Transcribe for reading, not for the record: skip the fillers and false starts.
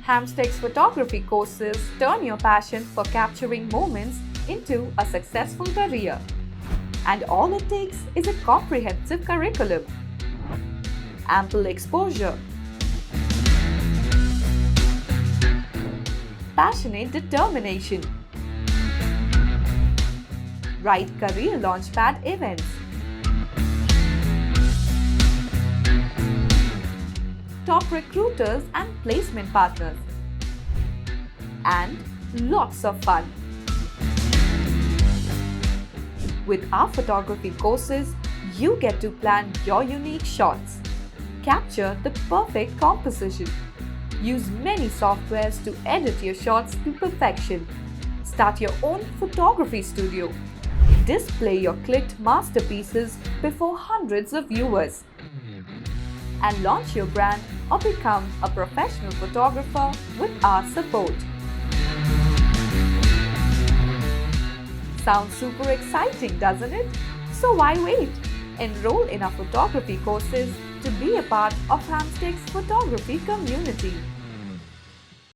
Hamstech's photography courses turn your passion for capturing moments into a successful career. And all it takes is a comprehensive curriculum, ample exposure, passionate determination, right career launchpad events, top recruiters and placement partners, and lots of fun. With our photography courses, you get to plan your unique shots, capture the perfect composition, use many softwares to edit your shots to perfection, start your own photography studio, display your clicked masterpieces before hundreds of viewers, and launch your brand or become a professional photographer with our support. Sounds super exciting, doesn't it? So why wait? Enroll in our photography courses to be a part of Hamstech's photography community.